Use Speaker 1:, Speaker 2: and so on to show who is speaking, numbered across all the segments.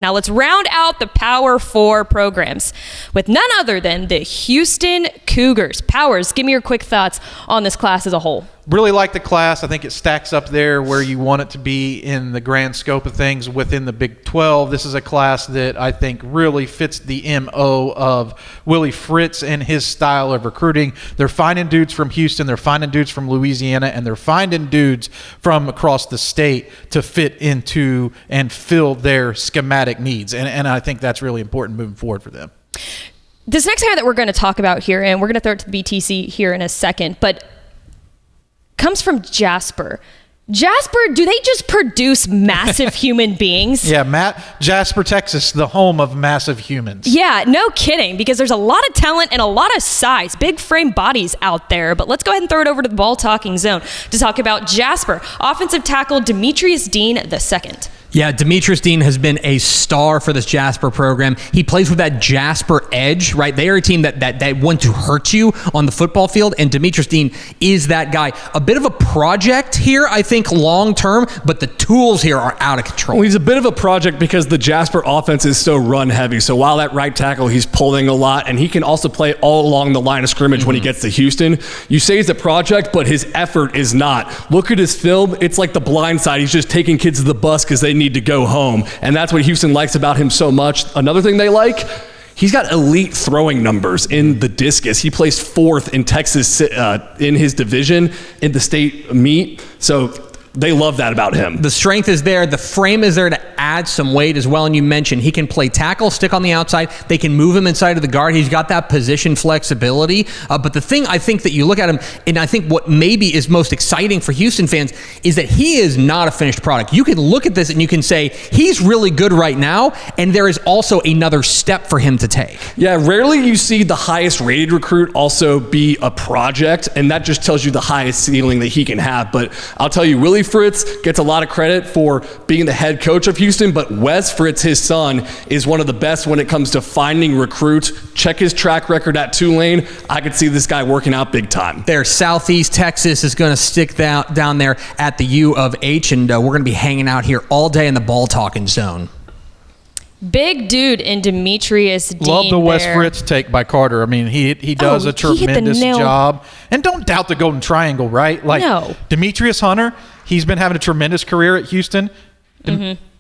Speaker 1: Now let's round out the Power 4 programs with none other than the Houston Cougars. Powers, give me your quick thoughts on this class as a whole.
Speaker 2: Really like the class. I think it stacks up there where you want it to be in the grand scope of things within the Big 12. This is a class that I think really fits the MO of Willie Fritz and his style of recruiting. They're finding dudes from Houston, they're finding dudes from Louisiana, and they're finding dudes from across the state to fit into and fill their schematic needs. And I think that's really important moving forward for them.
Speaker 1: This next hire that we're going to talk about here, and we're going to throw it to the BTC here in a second, but comes from Jasper. Jasper, do they just produce massive human beings?
Speaker 2: Yeah, Jasper, Texas, the home of massive humans.
Speaker 1: Yeah, no kidding, because there's a lot of talent and a lot of size, big frame bodies out there. But let's go ahead and throw it over to the ball talking zone to talk about Jasper. Offensive tackle Demetrius Dean II.
Speaker 3: Yeah, Demetrius Dean has been a star for this Jasper program. He plays with that Jasper edge, right? They are a team that want to hurt you on the football field, and Demetrius Dean is that guy. A bit of a project here, I think, long term, but the tools here are out of control.
Speaker 4: Well, he's a bit of a project because the Jasper offense is so run heavy. So while at right tackle, he's pulling a lot, and he can also play all along the line of scrimmage when he gets to Houston. You say he's a project, but his effort is not. Look at his film. It's like The Blind Side. He's just taking kids to the bus because they need to go home. And that's what Houston likes about him so much. Another thing they like, he's got elite throwing numbers in the discus. He placed 4th in Texas in his division in the state meet. So they love that about him.
Speaker 3: The strength is there. The frame is there to add some weight as well. And you mentioned he can play tackle, stick on the outside. They can move him inside of the guard. He's got that position flexibility. But the thing I think that you look at him, and I think what maybe is most exciting for Houston fans, is that he is not a finished product. You can look at this and you can say, he's really good right now, and there is also another step for him to take.
Speaker 4: Yeah, rarely you see the highest rated recruit also be a project, and that just tells you the highest ceiling that he can have. But I'll tell you, Willie Fritz gets a lot of credit for being the head coach of Houston, but Wes Fritz, his son, is one of the best when it comes to finding recruits. Check his track record at Tulane. I could see this guy working out big time.
Speaker 3: There, Southeast Texas is going to stick down there at the U of H, and we're going to be hanging out here all day in the ball talking zone.
Speaker 1: Big dude in Demetrius Dean.
Speaker 2: Love the Wes
Speaker 1: there.
Speaker 2: Fritz take by Carter. I mean, he does a tremendous job. And don't doubt the Golden Triangle, right? Like,
Speaker 1: no.
Speaker 2: Demetrius Hunter, he's been having a tremendous career at Houston.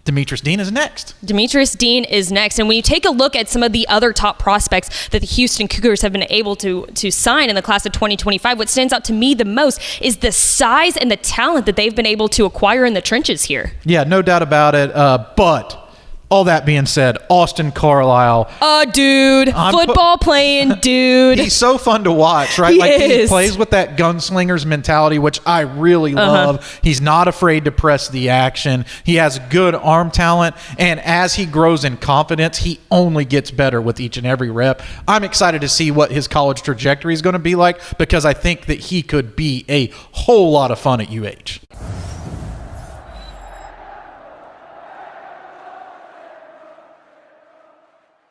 Speaker 2: Demetrius Dean is next.
Speaker 1: Demetrius Dean is next. And when you take a look at some of the other top prospects that the Houston Cougars have been able to sign in the class of 2025, what stands out to me the most is the size and the talent that they've been able to acquire in the trenches here.
Speaker 2: Yeah, no doubt about it. But all that being said, Austin Carlisle.
Speaker 1: Dude. Football playing dude.
Speaker 2: He's so fun to watch, right? He plays with that gunslinger's mentality, which I really love. He's not afraid to press the action. He has good arm talent. And as he grows in confidence, he only gets better with each and every rep. I'm excited to see what his college trajectory is going to be like, because I think that he could be a whole lot of fun at UH.